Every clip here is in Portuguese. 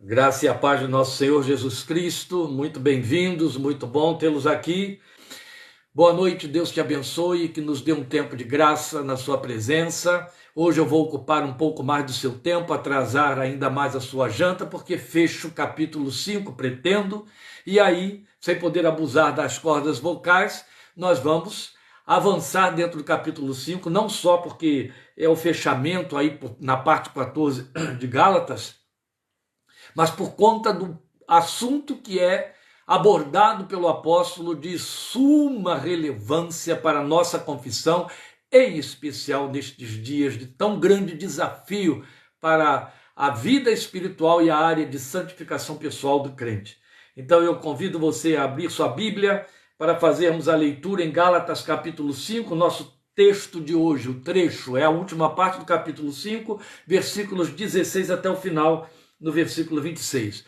Graça e a paz do nosso Senhor Jesus Cristo, muito bem-vindos, muito bom tê-los aqui. Boa noite, Deus te abençoe, que nos dê um tempo de graça na sua presença. Hoje eu vou ocupar um pouco mais do seu tempo, atrasar ainda mais a sua janta, porque fecho o capítulo 5, pretendo, e aí, sem poder abusar das cordas vocais, nós vamos avançar dentro do capítulo 5, não só porque é o fechamento aí na parte 14 de Gálatas, mas por conta do assunto que é abordado pelo apóstolo de suma relevância para a nossa confissão, em especial nestes dias de tão grande desafio para a vida espiritual e a área de santificação pessoal do crente. Então eu convido você a abrir sua Bíblia para fazermos a leitura em Gálatas capítulo 5, nosso texto de hoje, o trecho, é a última parte do capítulo 5, versículos 16 até o final, no versículo 26.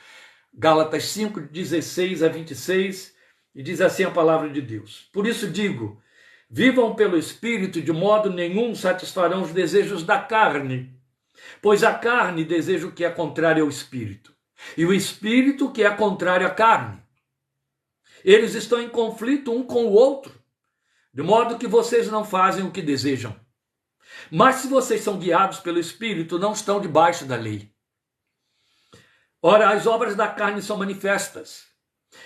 Gálatas 5, 16 a 26, e diz assim a palavra de Deus. Por isso digo, vivam pelo Espírito, de modo nenhum satisfarão os desejos da carne, pois a carne deseja o que é contrário ao Espírito, e o Espírito o que é contrário à carne. Eles estão em conflito um com o outro, de modo que vocês não fazem o que desejam. Mas se vocês são guiados pelo Espírito, não estão debaixo da lei. Ora, as obras da carne são manifestas: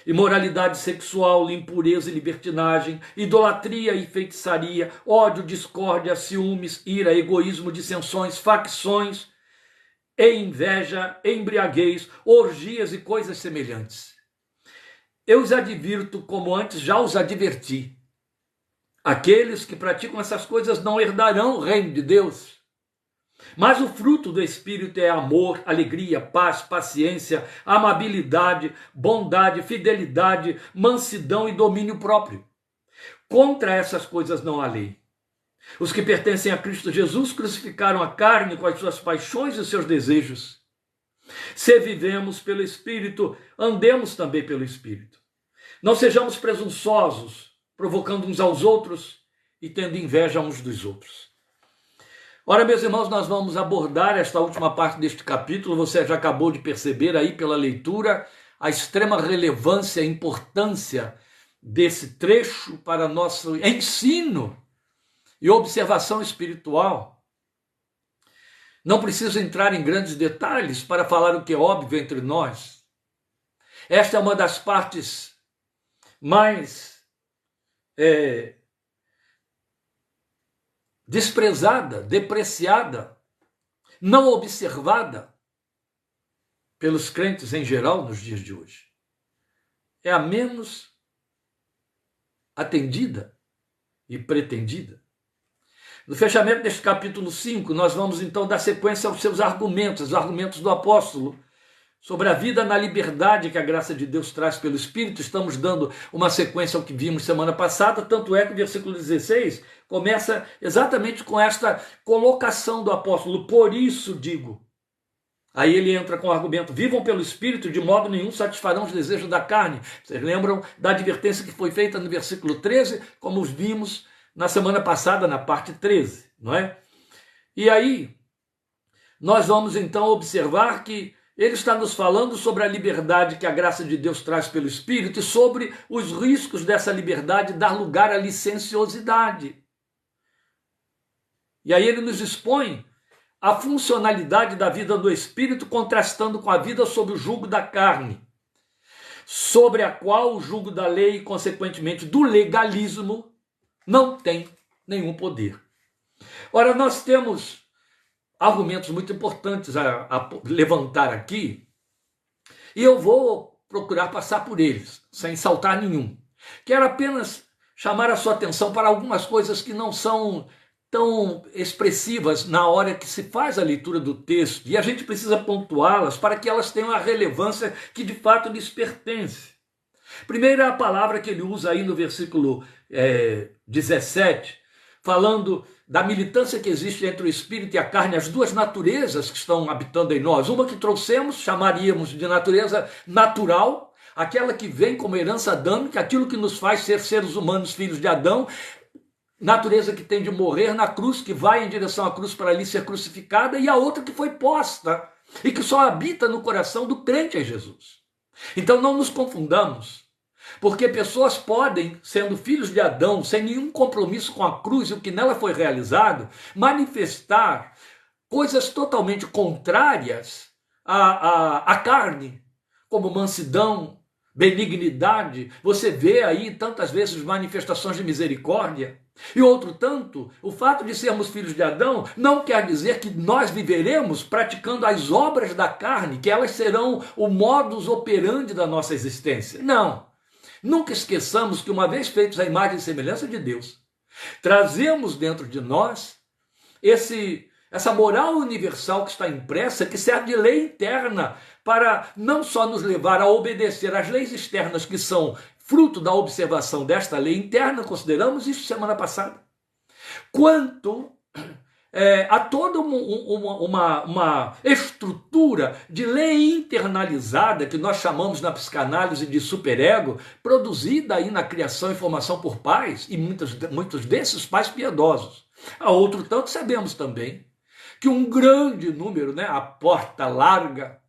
imoralidade sexual, impureza e libertinagem, idolatria e feitiçaria, ódio, discórdia, ciúmes, ira, egoísmo, dissensões, facções, e inveja, embriaguez, orgias e coisas semelhantes. Eu os advirto, como antes já os adverti. Aqueles que praticam essas coisas não herdarão o reino de Deus. Mas o fruto do Espírito é amor, alegria, paz, paciência, amabilidade, bondade, fidelidade, mansidão e domínio próprio. Contra essas coisas não há lei. Os que pertencem a Cristo Jesus crucificaram a carne com as suas paixões e os seus desejos. Se vivemos pelo Espírito, andemos também pelo Espírito. Não sejamos presunçosos, provocando uns aos outros e tendo inveja uns dos outros. Ora, meus irmãos, nós vamos abordar esta última parte deste capítulo. Você já acabou de perceber aí pela leitura a extrema relevância e importância desse trecho para nosso ensino e observação espiritual. Não preciso entrar em grandes detalhes para falar o que é óbvio entre nós. Esta é uma das partes mais desprezada, depreciada, não observada pelos crentes em geral nos dias de hoje. É a menos atendida e pretendida. No fechamento deste capítulo 5, nós vamos então dar sequência aos seus argumentos, os argumentos do apóstolo, sobre a vida na liberdade que a graça de Deus traz pelo Espírito. Estamos dando uma sequência ao que vimos semana passada, tanto é que o versículo 16 começa exatamente com esta colocação do apóstolo. Por isso digo. Aí ele entra com o argumento: vivam pelo Espírito, de modo nenhum satisfarão os desejos da carne. Vocês lembram da advertência que foi feita no versículo 13, como vimos na semana passada, na parte 13, não é? E aí, nós vamos então observar que ele está nos falando sobre a liberdade que a graça de Deus traz pelo Espírito e sobre os riscos dessa liberdade dar lugar à licenciosidade. E aí ele nos expõe a funcionalidade da vida do Espírito contrastando com a vida sob o jugo da carne, sobre a qual o jugo da lei e, consequentemente, do legalismo não tem nenhum poder. Ora, nós temos argumentos muito importantes a levantar aqui, e eu vou procurar passar por eles, sem saltar nenhum. Quero apenas chamar a sua atenção para algumas coisas que não são tão expressivas na hora que se faz a leitura do texto, e a gente precisa pontuá-las para que elas tenham a relevância que de fato lhes pertence. Primeiro é a palavra que ele usa aí no versículo 17, falando da militância que existe entre o Espírito e a carne, as duas naturezas que estão habitando em nós. Uma que trouxemos, chamaríamos de natureza natural, aquela que vem como herança adâmica, aquilo que nos faz ser seres humanos, filhos de Adão, natureza que tem de morrer na cruz, que vai em direção à cruz para ali ser crucificada, e a outra que foi posta e que só habita no coração do crente em Jesus. Então não nos confundamos, porque pessoas podem, sendo filhos de Adão, sem nenhum compromisso com a cruz e o que nela foi realizado, manifestar coisas totalmente contrárias à carne, como mansidão, benignidade. Você vê aí tantas vezes manifestações de misericórdia. E outro tanto, o fato de sermos filhos de Adão não quer dizer que nós viveremos praticando as obras da carne, que elas serão o modus operandi da nossa existência. Não. Nunca esqueçamos que, uma vez feitos à imagem e semelhança de Deus, trazemos dentro de nós essa moral universal que está impressa, que serve de lei interna para não só nos levar a obedecer às leis externas que são fruto da observação desta lei interna, consideramos isso semana passada, quanto a toda uma estrutura de lei internalizada que nós chamamos na psicanálise de superego, produzida aí na criação e formação por pais, e muitos desses pais piedosos. A outro tanto sabemos também que um grande número, a porta larga,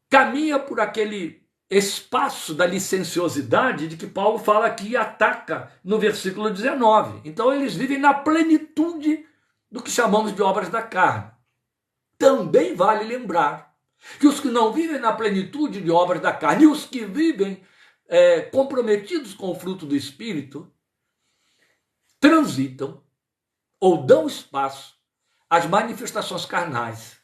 caminha por aquele espaço da licenciosidade de que Paulo fala aqui e ataca no versículo 19. Então eles vivem na plenitude do que chamamos de obras da carne. Também vale lembrar que os que não vivem na plenitude de obras da carne e os que vivem comprometidos com o fruto do Espírito transitam ou dão espaço às manifestações carnais.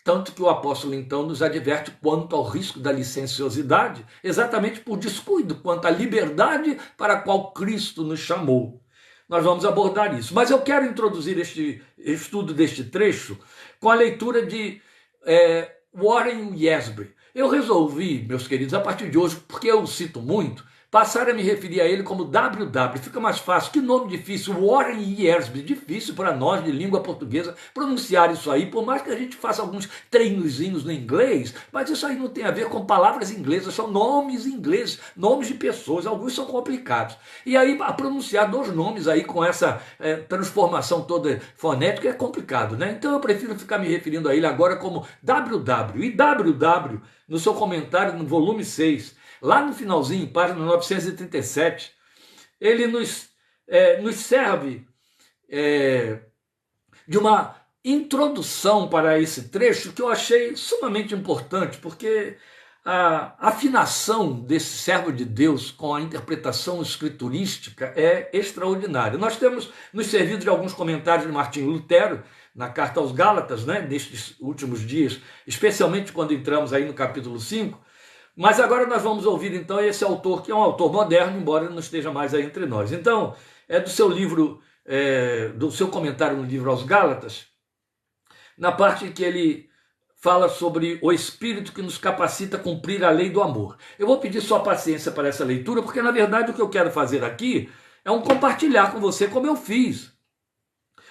Tanto que o apóstolo, então, nos adverte quanto ao risco da licenciosidade, exatamente por descuido quanto à liberdade para a qual Cristo nos chamou. Nós vamos abordar isso. Mas eu quero introduzir este estudo deste trecho com a leitura de Warren Wiersbe. Eu resolvi, meus queridos, a partir de hoje, porque eu o cito muito, passar a me referir a ele como WW, fica mais fácil. Que nome difícil, Warren Wiersbe, difícil para nós de língua portuguesa pronunciar isso aí, por mais que a gente faça alguns treinozinhos no inglês, mas isso aí não tem a ver com palavras inglesas, são nomes ingleses, nomes de pessoas, alguns são complicados. E aí a pronunciar dois nomes aí com essa transformação toda fonética é complicado, né? Então eu prefiro ficar me referindo a ele agora como WW. E WW, no seu comentário no volume 6, lá no finalzinho, página 937, ele nos serve de uma introdução para esse trecho que eu achei sumamente importante, porque a afinação desse servo de Deus com a interpretação escriturística é extraordinária. Nós temos nos servido de alguns comentários de Martinho Lutero na carta aos Gálatas, nestes últimos dias, especialmente quando entramos aí no capítulo 5, mas agora nós vamos ouvir então esse autor, que é um autor moderno, embora não esteja mais aí entre nós. Então, é do seu livro, do seu comentário no livro aos Gálatas, na parte em que ele fala sobre o Espírito que nos capacita a cumprir a lei do amor. Eu vou pedir sua paciência para essa leitura, porque na verdade o que eu quero fazer aqui é compartilhar com você como eu fiz,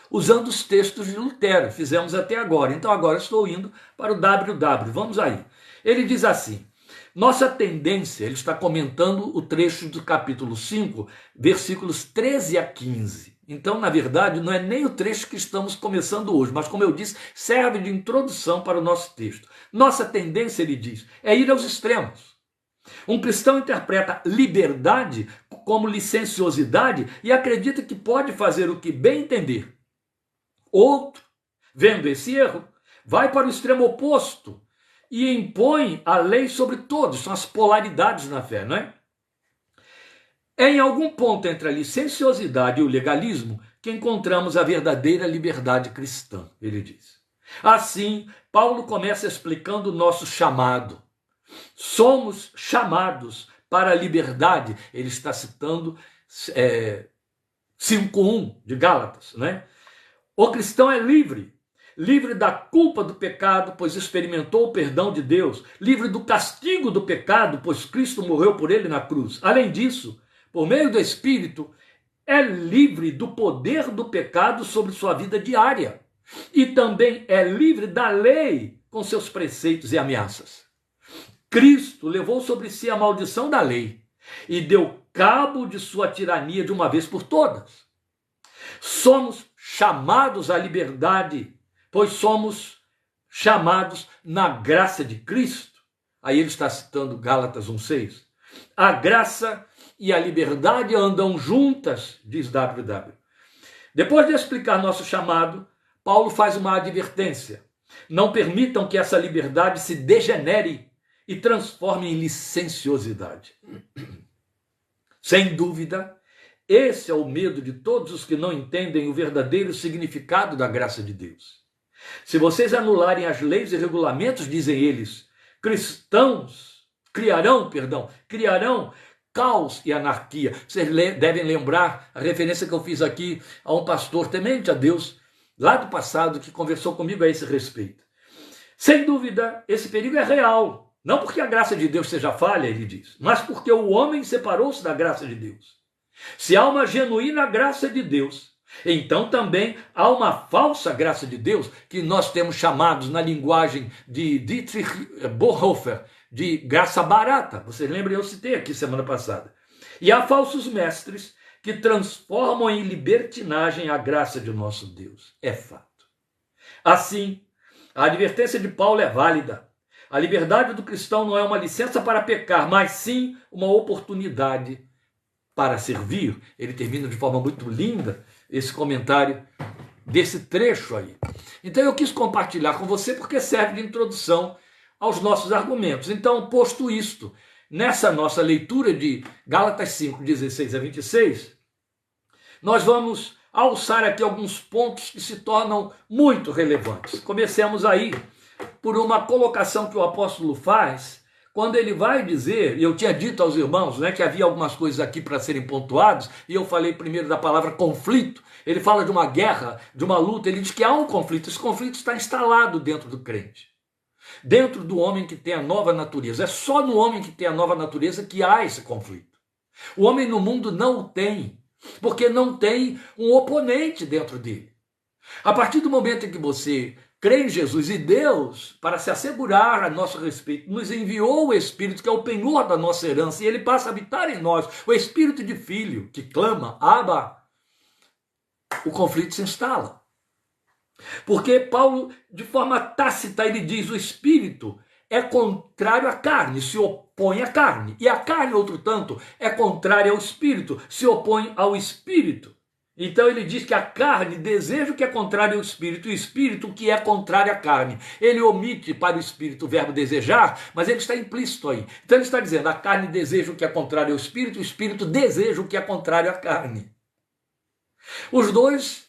usando os textos de Lutero, fizemos até agora. Então agora estou indo para o WW, vamos aí. Ele diz assim: nossa tendência, ele está comentando o trecho do capítulo 5, versículos 13 a 15. Então, na verdade, não é nem o trecho que estamos começando hoje, mas, como eu disse, serve de introdução para o nosso texto. Nossa tendência, ele diz, é ir aos extremos. Um cristão interpreta liberdade como licenciosidade e acredita que pode fazer o que bem entender. Outro, vendo esse erro, vai para o extremo oposto e impõe a lei sobre todos. São as polaridades na fé, não é? É em algum ponto entre a licenciosidade e o legalismo que encontramos a verdadeira liberdade cristã, ele diz. Assim, Paulo começa explicando o nosso chamado. Somos chamados para a liberdade. Ele está citando 5:1 de Gálatas, né? O cristão é livre da culpa do pecado, pois experimentou o perdão de Deus, livre do castigo do pecado, pois Cristo morreu por ele na cruz. Além disso, por meio do Espírito, é livre do poder do pecado sobre sua vida diária. E também é livre da lei com seus preceitos e ameaças. Cristo levou sobre si a maldição da lei e deu cabo de sua tirania de uma vez por todas. Somos chamados à liberdade, pois somos chamados na graça de Cristo. Aí ele está citando Gálatas 1,6. A graça e a liberdade andam juntas, diz W.W. Depois de explicar nosso chamado, Paulo faz uma advertência. Não permitam que essa liberdade se degenere e transforme em licenciosidade. Sem dúvida, esse é o medo de todos os que não entendem o verdadeiro significado da graça de Deus. Se vocês anularem as leis e regulamentos, dizem eles, cristãos criarão caos e anarquia. Vocês devem lembrar a referência que eu fiz aqui a um pastor temente a Deus, lá do passado, que conversou comigo a esse respeito. Sem dúvida, esse perigo é real. Não porque a graça de Deus seja falha, ele diz, mas porque o homem separou-se da graça de Deus. Se há uma genuína graça de Deus, então também há uma falsa graça de Deus, que nós temos chamados na linguagem de Dietrich Bonhoeffer, de graça barata. Vocês lembram, eu citei aqui semana passada. E há falsos mestres que transformam em libertinagem a graça de nosso Deus. É fato. Assim, a advertência de Paulo é válida. A liberdade do cristão não é uma licença para pecar, mas sim uma oportunidade para servir. Ele termina de forma muito linda esse comentário desse trecho aí. Então eu quis compartilhar com você porque serve de introdução aos nossos argumentos. Então, posto isto, nessa nossa leitura de Gálatas 5, 16 a 26, nós vamos alçar aqui alguns pontos que se tornam muito relevantes. Comecemos aí por uma colocação que o apóstolo faz, quando ele vai dizer, e eu tinha dito aos irmãos, né, que havia algumas coisas aqui para serem pontuadas, e eu falei primeiro da palavra conflito. Ele fala de uma guerra, de uma luta, ele diz que há um conflito. Esse conflito está instalado dentro do crente, dentro do homem que tem a nova natureza. É só no homem que tem a nova natureza que há esse conflito. O homem no mundo não o tem, porque não tem um oponente dentro dele. A partir do momento em que você crê em Jesus, e Deus, para se assegurar a nosso respeito, nos enviou o Espírito, que é o penhor da nossa herança, e ele passa a habitar em nós, o Espírito de filho, que clama, Abba, o conflito se instala. Porque Paulo, de forma tácita, ele diz, o Espírito é contrário à carne, se opõe à carne, e a carne, outro tanto, é contrária ao Espírito, se opõe ao Espírito. Então ele diz que a carne deseja o que é contrário ao espírito, e o espírito o que é contrário à carne. Ele omite para o espírito o verbo desejar, mas ele está implícito aí. Então ele está dizendo, a carne deseja o que é contrário ao espírito, o espírito deseja o que é contrário à carne. Os dois,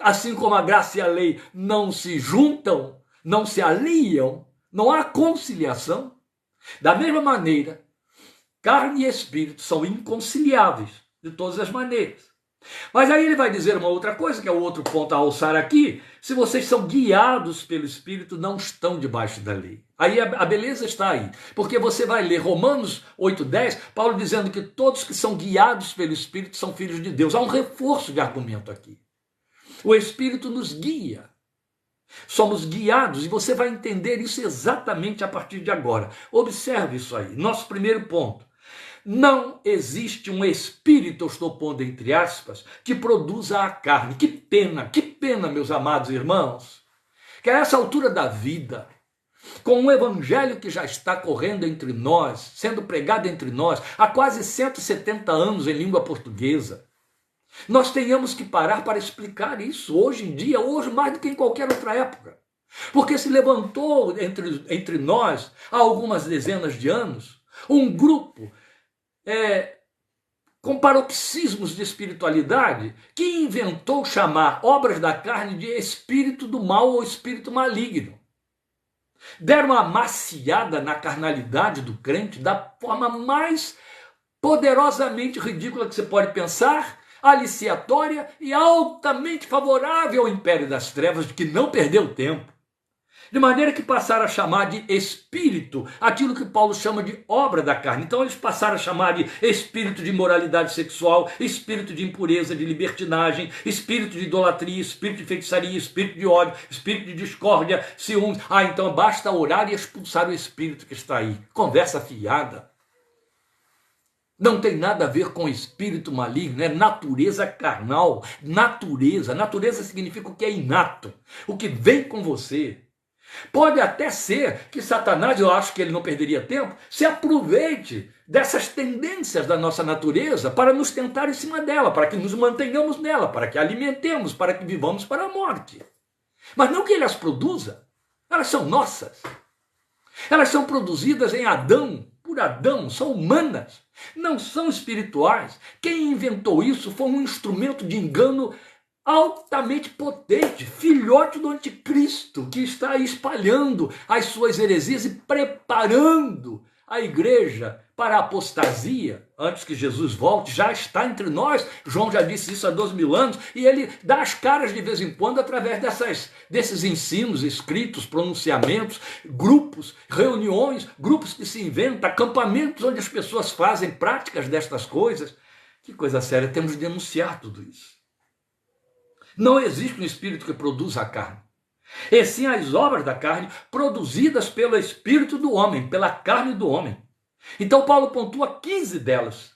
assim como a graça e a lei não se juntam, não se aliam, não há conciliação. Da mesma maneira, carne e espírito são inconciliáveis de todas as maneiras. Mas aí ele vai dizer uma outra coisa, que é o outro ponto a alçar aqui. Se vocês são guiados pelo Espírito, não estão debaixo da lei. Aí a beleza está aí. Porque você vai ler Romanos 8:10, Paulo dizendo que todos que são guiados pelo Espírito são filhos de Deus. Há um reforço de argumento aqui. O Espírito nos guia. Somos guiados, e você vai entender isso exatamente a partir de agora. Observe isso aí. Nosso primeiro ponto. Não existe um espírito, eu estou pondo entre aspas, que produza a carne. Que pena, meus amados irmãos, que a essa altura da vida, com um evangelho que já está correndo entre nós, sendo pregado entre nós, há quase 170 anos em língua portuguesa, nós tenhamos que parar para explicar isso hoje em dia, hoje mais do que em qualquer outra época. Porque se levantou entre nós, há algumas dezenas de anos, um grupo com paroxismos de espiritualidade, que inventou chamar obras da carne de espírito do mal ou espírito maligno. Deram uma maciada na carnalidade do crente da forma mais poderosamente ridícula que você pode pensar, aliciatória e altamente favorável ao império das trevas, de que não perdeu tempo. De maneira que passaram a chamar de espírito aquilo que Paulo chama de obra da carne. Então eles passaram a chamar de espírito de imoralidade sexual, espírito de impureza, de libertinagem, espírito de idolatria, espírito de feitiçaria, espírito de ódio, espírito de discórdia, ciúmes. Então basta orar e expulsar o espírito que está aí. Conversa fiada. Não tem nada a ver com espírito maligno, é natureza carnal. Natureza significa o que é inato, o que vem com você. Pode até ser que Satanás, eu acho que ele não perderia tempo, se aproveite dessas tendências da nossa natureza para nos tentar em cima dela, para que nos mantenhamos nela, para que a alimentemos, para que vivamos para a morte. Mas não que ele as produza, elas são nossas. Elas são produzidas em Adão, por Adão, são humanas, não são espirituais. Quem inventou isso foi um instrumento de engano altamente potente, filhote do anticristo, que está aí espalhando as suas heresias e preparando a igreja para a apostasia, antes que Jesus volte, já está entre nós. João já disse isso há 2000 anos, e ele dá as caras de vez em quando através desses ensinos escritos, pronunciamentos, grupos, reuniões, grupos que se inventam, acampamentos onde as pessoas fazem práticas destas coisas. Que coisa séria, temos de denunciar tudo isso. Não existe um espírito que produza a carne, e sim as obras da carne produzidas pelo espírito do homem, pela carne do homem. Então Paulo pontua 15 delas,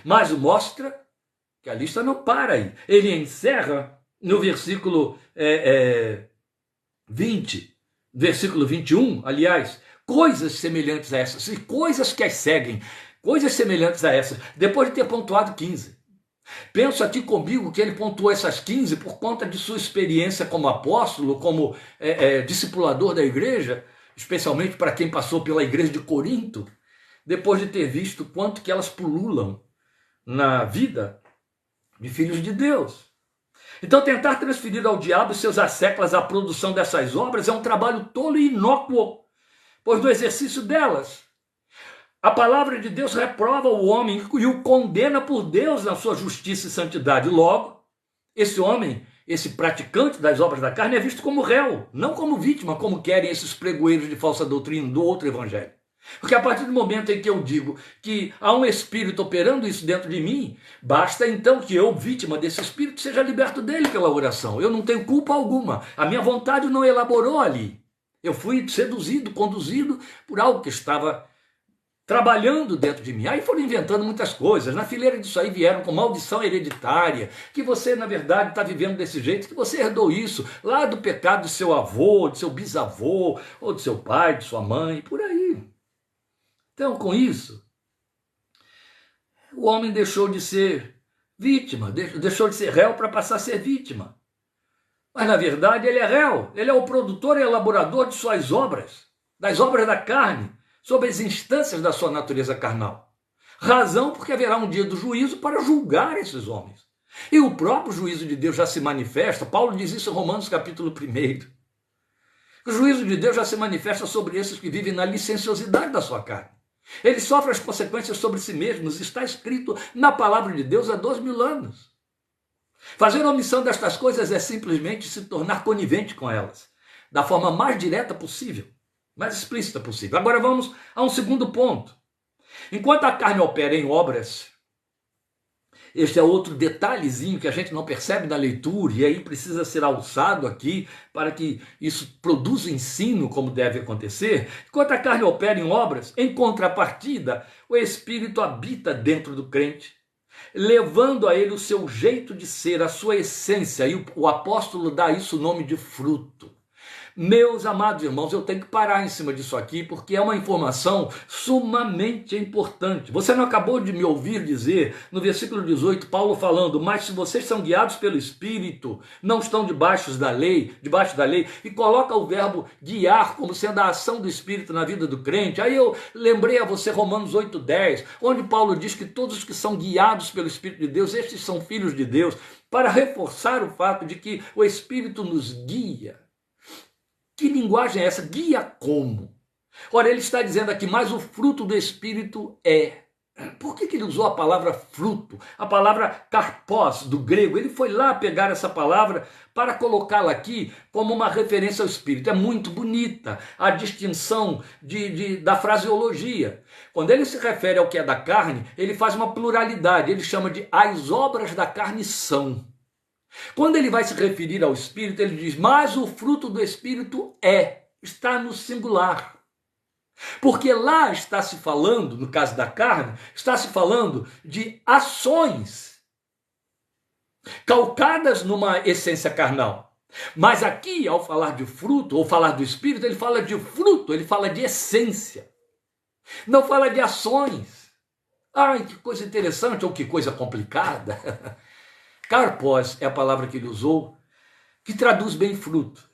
mas mostra que a lista não para aí. Ele encerra no versículo 20, versículo 21, aliás, coisas semelhantes a essas, e coisas que as seguem, coisas semelhantes a essas, depois de ter pontuado 15. Penso aqui comigo que ele pontuou essas 15 por conta de sua experiência como apóstolo, como discipulador da igreja, especialmente para quem passou pela igreja de Corinto, depois de ter visto quanto que elas pululam na vida de filhos de Deus. Então tentar transferir ao diabo e seus asseclas a produção dessas obras é um trabalho tolo e inócuo, pois no exercício delas, a palavra de Deus reprova o homem e o condena por Deus na sua justiça e santidade. Logo, esse homem, esse praticante das obras da carne, é visto como réu, não como vítima, como querem esses pregoeiros de falsa doutrina do outro evangelho. Porque a partir do momento em que eu digo que há um espírito operando isso dentro de mim, basta então que eu, vítima desse espírito, seja liberto dele pela oração. Eu não tenho culpa alguma. A minha vontade não elaborou ali. Eu fui seduzido, conduzido por algo que estava trabalhando dentro de mim. Aí foram inventando muitas coisas. Na fileira disso aí vieram com maldição hereditária, que você, na verdade, está vivendo desse jeito, que você herdou isso lá do pecado do seu avô, do seu bisavô, ou do seu pai, de sua mãe, por aí. Então, com isso, o homem deixou de ser vítima, deixou de ser réu para passar a ser vítima. Mas, na verdade, ele é réu. Ele é o produtor e elaborador de suas obras, das obras da carne, sob as instâncias da sua natureza carnal. Razão porque haverá um dia do juízo para julgar esses homens. E o próprio juízo de Deus já se manifesta. Paulo diz isso em Romanos capítulo 1. O juízo de Deus já se manifesta sobre esses que vivem na licenciosidade da sua carne. Ele sofre as consequências sobre si mesmos. Está escrito na palavra de Deus há 2000 anos. Fazer omissão destas coisas é simplesmente se tornar conivente com elas, da forma mais direta possível, mais explícita possível. Agora vamos a um segundo ponto. Enquanto a carne opera em obras, este é outro detalhezinho que a gente não percebe na leitura, e aí precisa ser alçado aqui para que isso produza ensino como deve acontecer. Enquanto a carne opera em obras, em contrapartida, o Espírito habita dentro do crente, levando a ele o seu jeito de ser, a sua essência, e o apóstolo dá isso o nome de fruto. Meus amados irmãos, eu tenho que parar em cima disso aqui, porque é uma informação sumamente importante. Você não acabou de me ouvir dizer, no versículo 18, Paulo falando, mas se vocês são guiados pelo Espírito, não estão debaixo da lei, e coloca o verbo guiar como sendo a ação do Espírito na vida do crente. Aí eu lembrei a você Romanos 8:10, onde Paulo diz que todos os que são guiados pelo Espírito de Deus, estes são filhos de Deus, para reforçar o fato de que o Espírito nos guia. Que linguagem é essa? Guia como? Ora, ele está dizendo aqui, mas o fruto do Espírito é. Por que ele usou a palavra fruto? A palavra karpos, do grego. Ele foi lá pegar essa palavra para colocá-la aqui como uma referência ao Espírito. É muito bonita a distinção da fraseologia. Quando ele se refere ao que é da carne, ele faz uma pluralidade. Ele chama de as obras da carne são. Quando ele vai se referir ao Espírito, ele diz, mas o fruto do Espírito está no singular. Porque lá está se falando, no caso da carne, está se falando de ações calcadas numa essência carnal. Mas aqui, ao falar de fruto, ou falar do Espírito, ele fala de fruto, ele fala de essência. Não fala de ações. Ai, que coisa interessante, ou que coisa complicada. Karpos é a palavra que ele usou, que traduz bem fruto.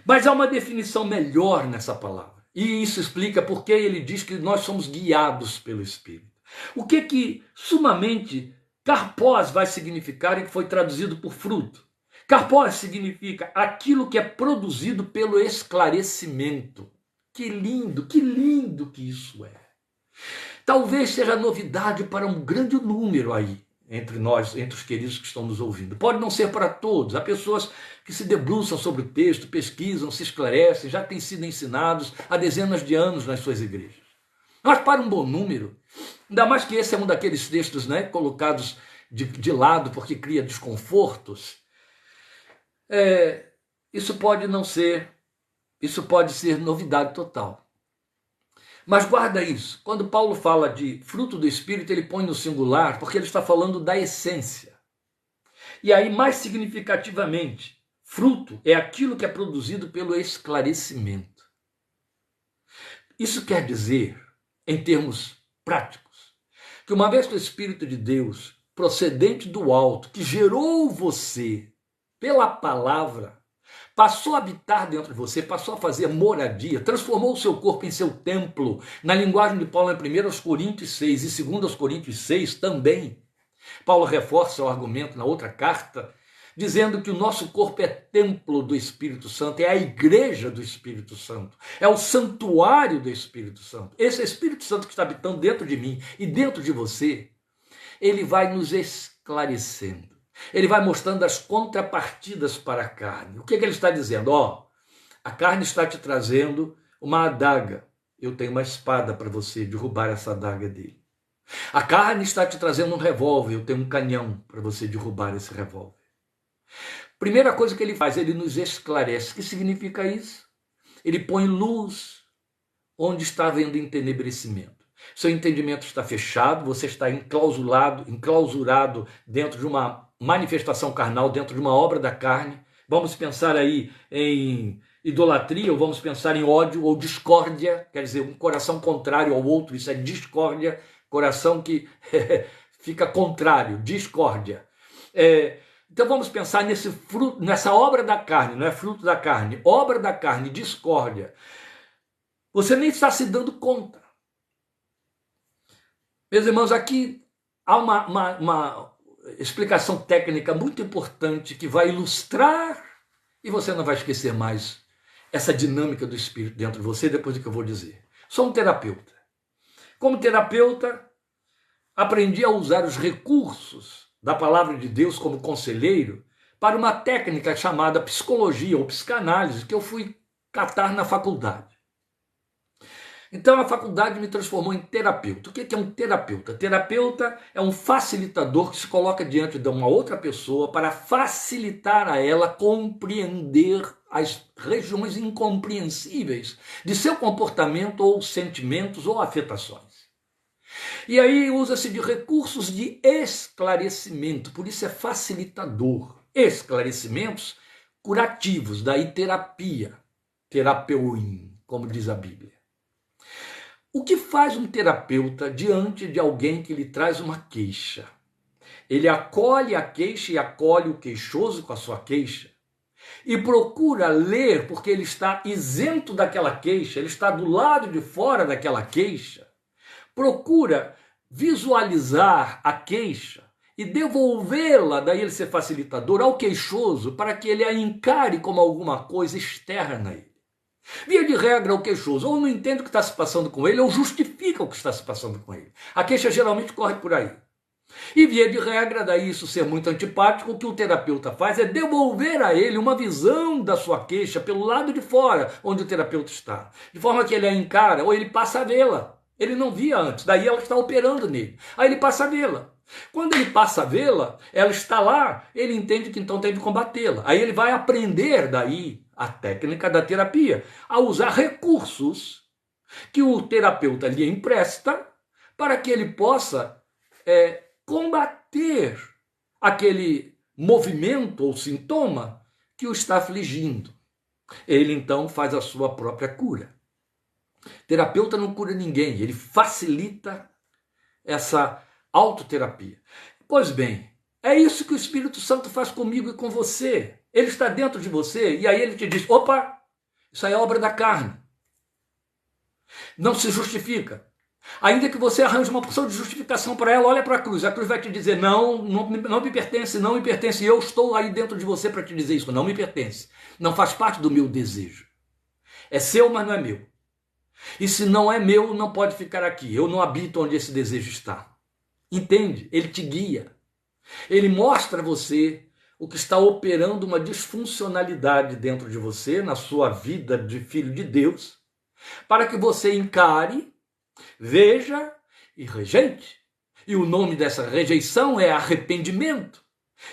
Mas há uma definição melhor nessa palavra. E isso explica por que ele diz que nós somos guiados pelo Espírito. O que sumamente karpos vai significar e que foi traduzido por fruto? Karpos significa aquilo que é produzido pelo esclarecimento. Que lindo que isso é. Talvez seja novidade para um grande número aí, entre nós, entre os queridos que estão nos ouvindo. Pode não ser para todos. Há pessoas que se debruçam sobre o texto, pesquisam, se esclarecem, já têm sido ensinados há dezenas de anos nas suas igrejas. Mas para um bom número, ainda mais que esse é um daqueles textos, né, colocados de lado porque cria desconfortos, isso pode não ser, isso pode ser novidade total. Mas guarda isso, quando Paulo fala de fruto do Espírito, ele põe no singular, porque ele está falando da essência. E aí, mais significativamente, fruto é aquilo que é produzido pelo esclarecimento. Isso quer dizer, em termos práticos, que uma vez que o Espírito de Deus, procedente do alto, que gerou você pela palavra, passou a habitar dentro de você, passou a fazer moradia, transformou o seu corpo em seu templo. Na linguagem de Paulo em 1 Coríntios 6 e 2 Coríntios 6 também. Paulo reforça o argumento na outra carta, dizendo que o nosso corpo é templo do Espírito Santo, é a igreja do Espírito Santo, é o santuário do Espírito Santo. Esse Espírito Santo que está habitando dentro de mim e dentro de você, ele vai nos esclarecendo. Ele vai mostrando as contrapartidas para a carne. O que ele está dizendo? A carne está te trazendo uma adaga. Eu tenho uma espada para você derrubar essa adaga dele. A carne está te trazendo um revólver. Eu tenho um canhão para você derrubar esse revólver. Primeira coisa que ele faz, ele nos esclarece. O que significa isso? Ele põe luz onde está havendo entenebrecimento. Seu entendimento está fechado, você está enclausurado dentro de uma manifestação carnal, dentro de uma obra da carne. Vamos pensar aí em idolatria, ou vamos pensar em ódio ou discórdia, quer dizer, um coração contrário ao outro, isso é discórdia, coração que fica contrário, discórdia. Então vamos pensar nesse fruto, nessa obra da carne, não é fruto da carne, obra da carne, discórdia. Você nem está se dando conta. Meus irmãos, aqui há uma explicação técnica muito importante que vai ilustrar, e você não vai esquecer mais, essa dinâmica do Espírito dentro de você, depois do que eu vou dizer. Sou um terapeuta. Como terapeuta, aprendi a usar os recursos da palavra de Deus como conselheiro para uma técnica chamada psicologia ou psicanálise que eu fui catar na faculdade. Então a faculdade me transformou em terapeuta. O que é um terapeuta? Terapeuta é um facilitador que se coloca diante de uma outra pessoa para facilitar a ela compreender as regiões incompreensíveis de seu comportamento ou sentimentos ou afetações. E aí usa-se de recursos de esclarecimento, por isso é facilitador. Esclarecimentos curativos, daí terapia, terapeuin, como diz a Bíblia. O que faz um terapeuta diante de alguém que lhe traz uma queixa? Ele acolhe a queixa e acolhe o queixoso com a sua queixa e procura ler, porque ele está isento daquela queixa, ele está do lado de fora daquela queixa, procura visualizar a queixa e devolvê-la, daí ele ser facilitador, ao queixoso, para que ele a encare como alguma coisa externa a ele. Via de regra, o queixoso ou não entende o que está se passando com ele, ou justifica o que está se passando com ele. A queixa geralmente corre por aí. E via de regra, daí isso ser muito antipático, o que o terapeuta faz é devolver a ele uma visão da sua queixa pelo lado de fora, onde o terapeuta está. De forma que ele a encara, ou ele passa a vê-la. Ele não via antes, daí ela está operando nele. Aí ele passa a vê-la. Quando ele passa a vê-la, ela está lá, ele entende que então tem de combatê-la. Aí ele vai aprender daí a técnica da terapia, a usar recursos que o terapeuta lhe empresta para que ele possa combater aquele movimento ou sintoma que o está afligindo. Ele então faz a sua própria cura. Terapeuta não cura ninguém, ele facilita essa autoterapia. Pois bem, é isso que o Espírito Santo faz comigo e com você. Ele está dentro de você e aí ele te diz, opa, isso aí é obra da carne. Não se justifica. Ainda que você arranje uma porção de justificação para ela, olha para a cruz vai te dizer, não me pertence, não me pertence, e eu estou aí dentro de você para te dizer isso, não me pertence, não faz parte do meu desejo. É seu, mas não é meu. E se não é meu, não pode ficar aqui, eu não habito onde esse desejo está. Entende? Ele te guia. Ele mostra a você o que está operando uma disfuncionalidade dentro de você, na sua vida de filho de Deus, para que você encare, veja e rejeite. E o nome dessa rejeição é arrependimento.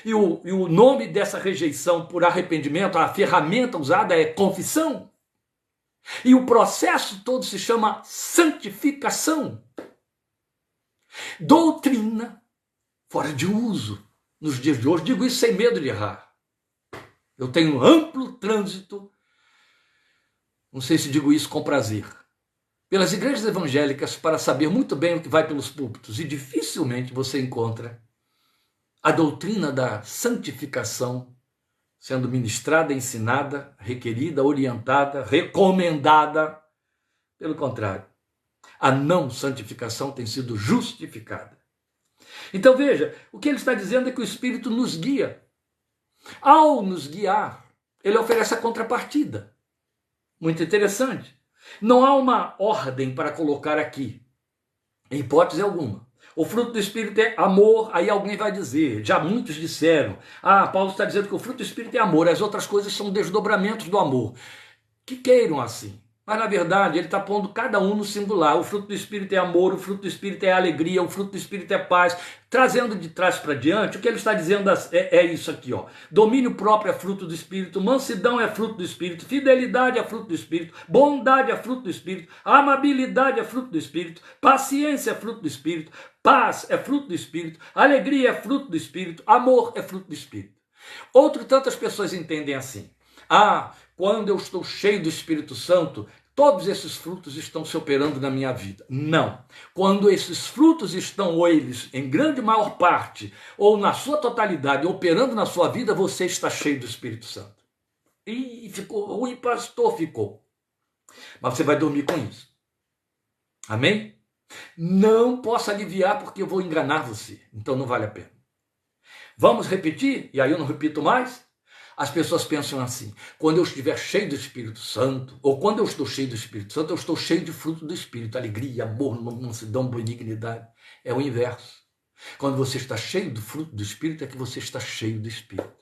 E o nome dessa rejeição por arrependimento, a ferramenta usada é confissão. E o processo todo se chama santificação. Doutrina fora de uso nos dias de hoje. Digo isso sem medo de errar. Eu tenho amplo trânsito, não sei se digo isso com prazer, pelas igrejas evangélicas para saber muito bem o que vai pelos púlpitos. E dificilmente você encontra a doutrina da santificação sendo ministrada, ensinada, requerida, orientada, recomendada. Pelo contrário, a não santificação tem sido justificada. Então veja, o que ele está dizendo é que o Espírito nos guia. Ao nos guiar, ele oferece a contrapartida. Muito interessante. Não há uma ordem para colocar aqui, em hipótese alguma. O fruto do Espírito é amor, aí alguém vai dizer, já muitos disseram, Paulo está dizendo que o fruto do Espírito é amor, as outras coisas são desdobramentos do amor. Que queiram assim. Mas na verdade ele está pondo cada um no singular. O fruto do Espírito é amor, o fruto do Espírito é alegria, o fruto do Espírito é paz. Trazendo de trás para diante, o que ele está dizendo é isso aqui, ó. Domínio próprio é fruto do Espírito, mansidão é fruto do Espírito, fidelidade é fruto do Espírito, bondade é fruto do Espírito, amabilidade é fruto do Espírito, paciência é fruto do Espírito, paz é fruto do Espírito, alegria é fruto do Espírito, amor é fruto do Espírito. Outro tantas pessoas entendem assim. Quando eu estou cheio do Espírito Santo, todos esses frutos estão se operando na minha vida. Não. Quando esses frutos estão, ou eles, em grande maior parte, ou na sua totalidade, operando na sua vida, você está cheio do Espírito Santo. E ficou ruim, pastor, ficou. Mas você vai dormir com isso. Amém? Não posso aliviar porque eu vou enganar você. Então não vale a pena. Vamos repetir? E aí eu não repito mais? As pessoas pensam assim, quando eu estiver cheio do Espírito Santo, ou quando eu estou cheio do Espírito Santo, eu estou cheio de fruto do Espírito, alegria, amor, mansidão, benignidade. É o inverso. Quando você está cheio do fruto do Espírito, é que você está cheio do Espírito.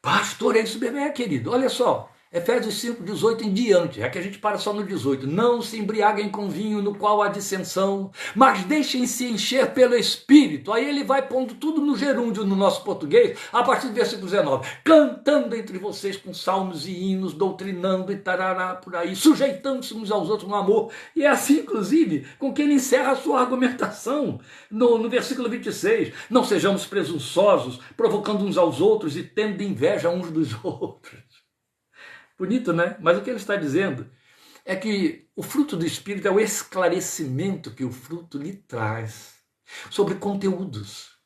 Pastor, é isso mesmo, querido. Olha só, Efésios 5, 18 em diante, é que a gente para só no 18. Não se embriaguem com vinho no qual há dissensão, mas deixem-se encher pelo Espírito. Aí ele vai pondo tudo no gerúndio no nosso português, a partir do versículo 19. Cantando entre vocês com salmos e hinos, doutrinando e tarará por aí, sujeitando-se uns aos outros no amor. E é assim, inclusive, com que ele encerra a sua argumentação no versículo 26. Não sejamos presunçosos, provocando uns aos outros e tendo inveja uns dos outros. Bonito, né? Mas o que ele está dizendo é que o fruto do Espírito é o esclarecimento que o fruto lhe traz sobre conteúdos.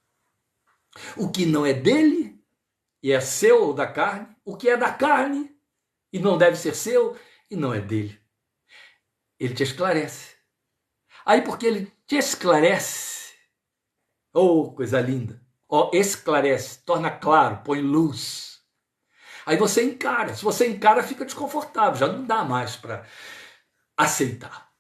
O que não é dele e é seu ou da carne, o que é da carne e não deve ser seu e não é dele. Ele te esclarece. Aí porque ele te esclarece, coisa linda, esclarece, torna claro, põe luz. Aí você encara. Se você encara, fica desconfortável. Já não dá mais para aceitar.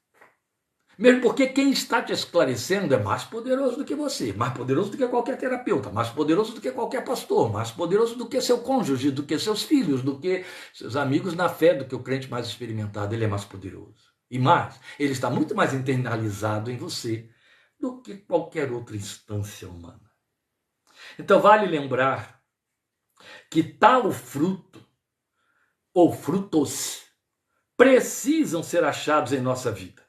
Mesmo porque quem está te esclarecendo é mais poderoso do que você. Mais poderoso do que qualquer terapeuta. Mais poderoso do que qualquer pastor. Mais poderoso do que seu cônjuge, do que seus filhos, do que seus amigos na fé, do que o crente mais experimentado. Ele é mais poderoso. E mais, ele está muito mais internalizado em você do que qualquer outra instância humana. Então vale lembrar que tal fruto, ou frutos, precisam ser achados em nossa vida.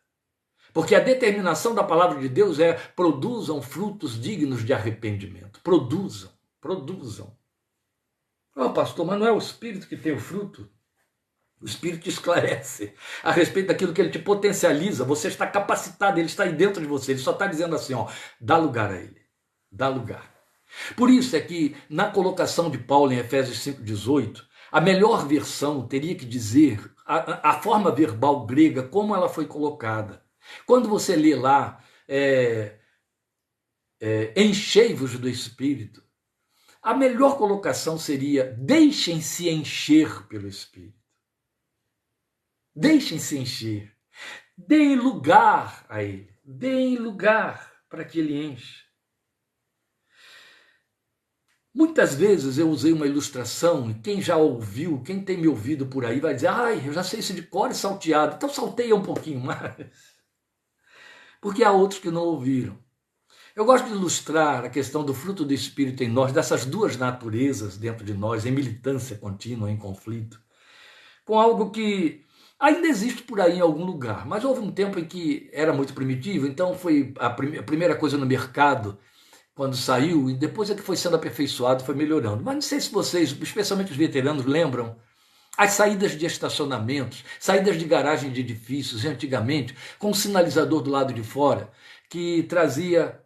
Porque a determinação da palavra de Deus é: produzam frutos dignos de arrependimento. Produzam. Oh, pastor, mas não é o Espírito que tem o fruto? O Espírito te esclarece a respeito daquilo que ele te potencializa. Você está capacitado, ele está aí dentro de você. Ele só está dizendo assim, ó, dá lugar a ele. Dá lugar. Por isso é que na colocação de Paulo em Efésios 5,18, a melhor versão teria que dizer a forma verbal grega, como ela foi colocada. Quando você lê lá, enchei-vos do Espírito, a melhor colocação seria deixem-se encher pelo Espírito. Deixem-se encher. Deem lugar a ele. Deem lugar para que ele enche. Muitas vezes eu usei uma ilustração, e quem já ouviu, quem tem me ouvido por aí, vai dizer, ai, eu já sei isso de cor e salteado, então salteia um pouquinho mais. Porque há outros que não ouviram. Eu gosto de ilustrar a questão do fruto do Espírito em nós, dessas duas naturezas dentro de nós, em militância contínua, em conflito, com algo que ainda existe por aí em algum lugar, mas houve um tempo em que era muito primitivo, então foi a primeira coisa no mercado, quando saiu, e depois é que foi sendo aperfeiçoado, foi melhorando. Mas não sei se vocês, especialmente os veteranos, lembram as saídas de estacionamentos, saídas de garagem de edifícios, antigamente, com um sinalizador do lado de fora, que trazia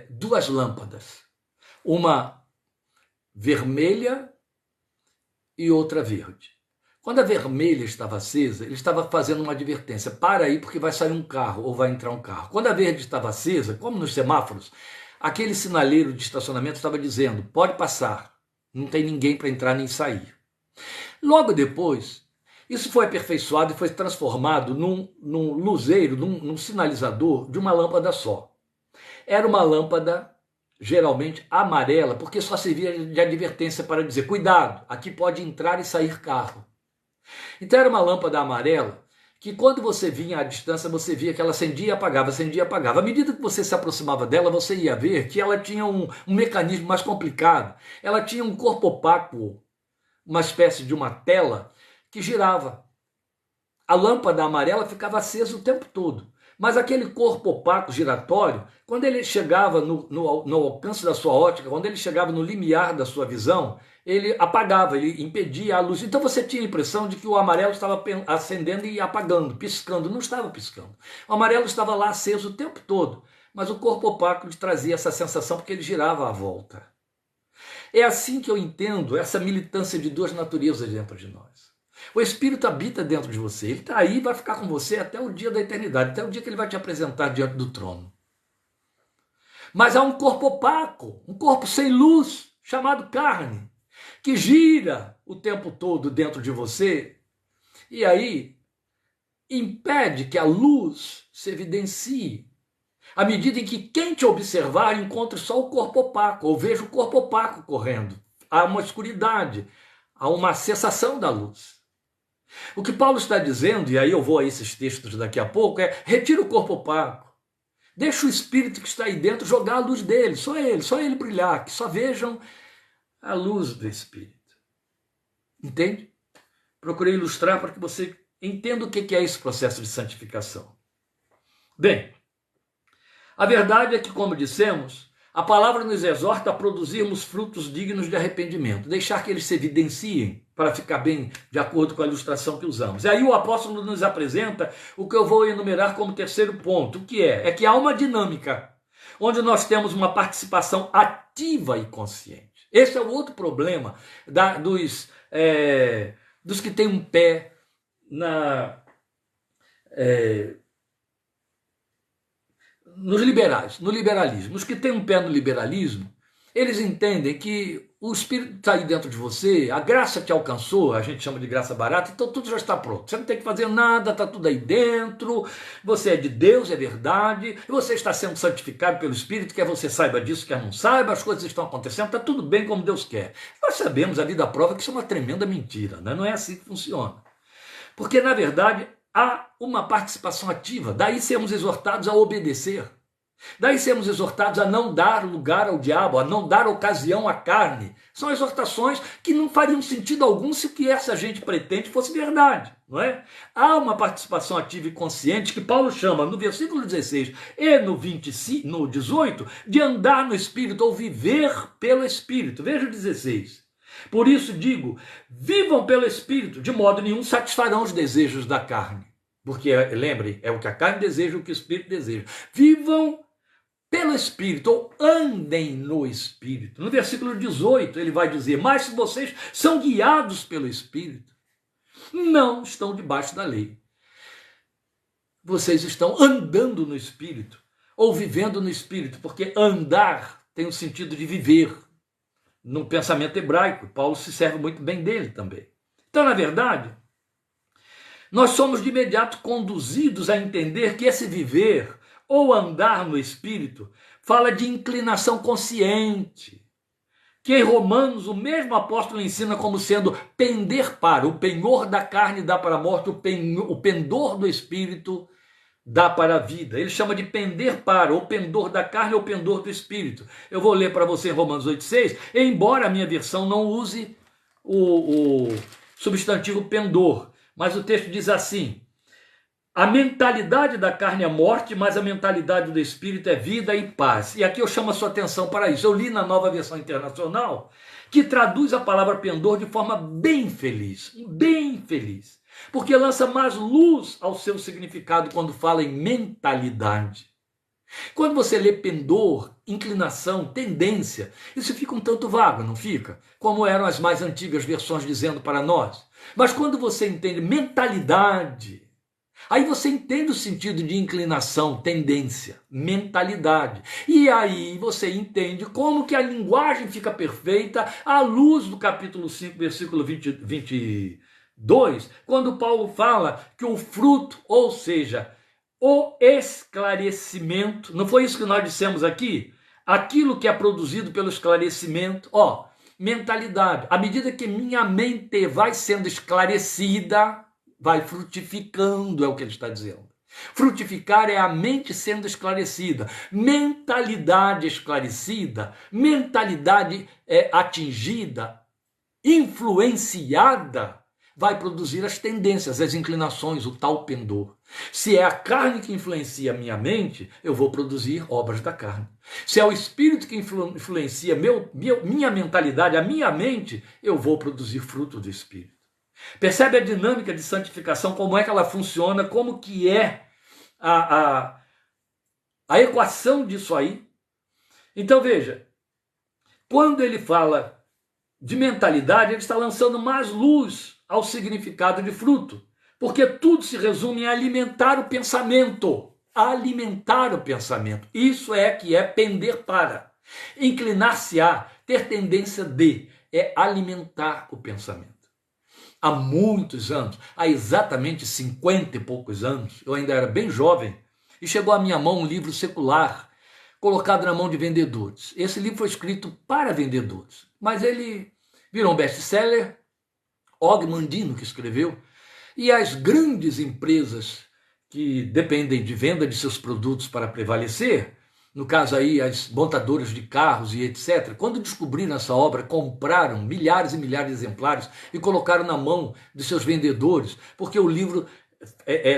duas lâmpadas, uma vermelha e outra verde. Quando a vermelha estava acesa, ele estava fazendo uma advertência, para aí porque vai sair um carro ou vai entrar um carro. Quando a verde estava acesa, como nos semáforos, aquele sinaleiro de estacionamento estava dizendo, pode passar, não tem ninguém para entrar nem sair. Logo depois, isso foi aperfeiçoado e foi transformado num luzeiro, num sinalizador de uma lâmpada só. Era uma lâmpada geralmente amarela, porque só servia de advertência para dizer, cuidado, aqui pode entrar e sair carro. Então era uma lâmpada amarela que quando você vinha à distância, você via que ela acendia e apagava, acendia e apagava. À medida que você se aproximava dela, você ia ver que ela tinha um mecanismo mais complicado. Ela tinha um corpo opaco, uma espécie de uma tela que girava. A lâmpada amarela ficava acesa o tempo todo. Mas aquele corpo opaco giratório, quando ele chegava no alcance da sua ótica, quando ele chegava no limiar da sua visão, ele apagava, ele impedia a luz. Então você tinha a impressão de que o amarelo estava acendendo e apagando, piscando. Não estava piscando. O amarelo estava lá aceso o tempo todo, mas o corpo opaco lhe trazia essa sensação porque ele girava à volta. É assim que eu entendo essa militância de duas naturezas dentro de nós. O Espírito habita dentro de você, ele está aí e vai ficar com você até o dia da eternidade, até o dia que ele vai te apresentar diante do trono. Mas há um corpo opaco, um corpo sem luz, chamado carne, que gira o tempo todo dentro de você, e aí impede que a luz se evidencie. À medida em que quem te observar encontre só o corpo opaco, ou veja o corpo opaco correndo. Há uma escuridade, há uma cessação da luz. O que Paulo está dizendo, e aí eu vou a esses textos daqui a pouco, é retira o corpo opaco. Deixa o Espírito que está aí dentro jogar a luz dele, só ele brilhar, que só vejam a luz do Espírito. Entende? Procurei ilustrar para que você entenda o que é esse processo de santificação. Bem, a verdade é que, como dissemos, a palavra nos exorta a produzirmos frutos dignos de arrependimento, deixar que eles se evidenciem para ficar bem de acordo com a ilustração que usamos. E aí o apóstolo nos apresenta o que eu vou enumerar como terceiro ponto, o que é que há uma dinâmica, onde nós temos uma participação ativa e consciente. Esse é o outro problema dos que têm um pé nos liberais, no liberalismo. Os que têm um pé no liberalismo, eles entendem que o Espírito está aí dentro de você, a graça te alcançou, a gente chama de graça barata, então tudo já está pronto. Você não tem que fazer nada, está tudo aí dentro, você é de Deus, é verdade, e você está sendo santificado pelo Espírito, quer você saiba disso, quer não saiba, as coisas estão acontecendo, está tudo bem como Deus quer. Nós sabemos, a vida prova que isso é uma tremenda mentira, né? Não é assim que funciona. Porque, na verdade, há uma participação ativa, daí sermos exortados a obedecer. Daí sermos exortados a não dar lugar ao diabo, a não dar ocasião à carne. São exortações que não fariam sentido algum se o que essa gente pretende fosse verdade, não é? Há uma participação ativa e consciente que Paulo chama no versículo 16 e no 25, no 18 de andar no Espírito ou viver pelo Espírito. Veja o 16. Por isso digo, vivam pelo Espírito, de modo nenhum satisfarão os desejos da carne. Porque, lembre, é o que a carne deseja, o que o Espírito deseja. Vivam pelo Espírito, ou andem no Espírito. No versículo 18 ele vai dizer, mas se vocês são guiados pelo Espírito, não estão debaixo da lei. Vocês estão andando no Espírito, ou vivendo no Espírito, porque andar tem o sentido de viver. No pensamento hebraico, Paulo se serve muito bem dele também. Então, na verdade, nós somos de imediato conduzidos a entender que esse viver ou andar no Espírito fala de inclinação consciente, que em Romanos o mesmo apóstolo ensina como sendo pender para, o penhor da carne dá para a morte, o pendor do Espírito dá para a vida. Ele chama de pender para, ou pendor da carne ou pendor do Espírito. Eu vou ler para você em Romanos 8,6, embora a minha versão não use o substantivo pendor, mas o texto diz assim, a mentalidade da carne é morte, mas a mentalidade do Espírito é vida e paz. E aqui eu chamo a sua atenção para isso. Eu li na Nova Versão Internacional, que traduz a palavra pendor de forma bem feliz, porque lança mais luz ao seu significado quando fala em mentalidade. Quando você lê pendor, inclinação, tendência, isso fica um tanto vago, não fica? Como eram as mais antigas versões dizendo para nós. Mas quando você entende mentalidade, aí você entende o sentido de inclinação, tendência, mentalidade. E aí você entende como que a linguagem fica perfeita à luz do capítulo 5, versículo 22, quando Paulo fala que o fruto, ou seja, o esclarecimento, não foi isso que nós dissemos aqui? Aquilo que é produzido pelo esclarecimento, mentalidade. À medida que minha mente vai sendo esclarecida, vai frutificando, é o que ele está dizendo. Frutificar é a mente sendo esclarecida. Mentalidade esclarecida, mentalidade atingida, influenciada, vai produzir as tendências, as inclinações, o tal pendor. Se é a carne que influencia a minha mente, eu vou produzir obras da carne. Se é o Espírito que influencia minha mentalidade, a minha mente, eu vou produzir fruto do Espírito. Percebe a dinâmica de santificação, como é que ela funciona, como que é a equação disso aí? Então veja, quando ele fala de mentalidade, ele está lançando mais luz ao significado de fruto, porque tudo se resume em alimentar o pensamento. Alimentar o pensamento. Isso é que é pender para. Inclinar-se a, ter tendência de, é alimentar o pensamento. Há muitos anos, há exatamente 50 e poucos anos, eu ainda era bem jovem, e chegou à minha mão um livro secular, colocado na mão de vendedores. Esse livro foi escrito para vendedores, mas ele virou um best-seller, Og Mandino que escreveu, e as grandes empresas que dependem de venda de seus produtos para prevalecer, no caso aí as montadoras de carros e etc., quando descobriram essa obra, compraram milhares e milhares de exemplares e colocaram na mão de seus vendedores, porque o livro,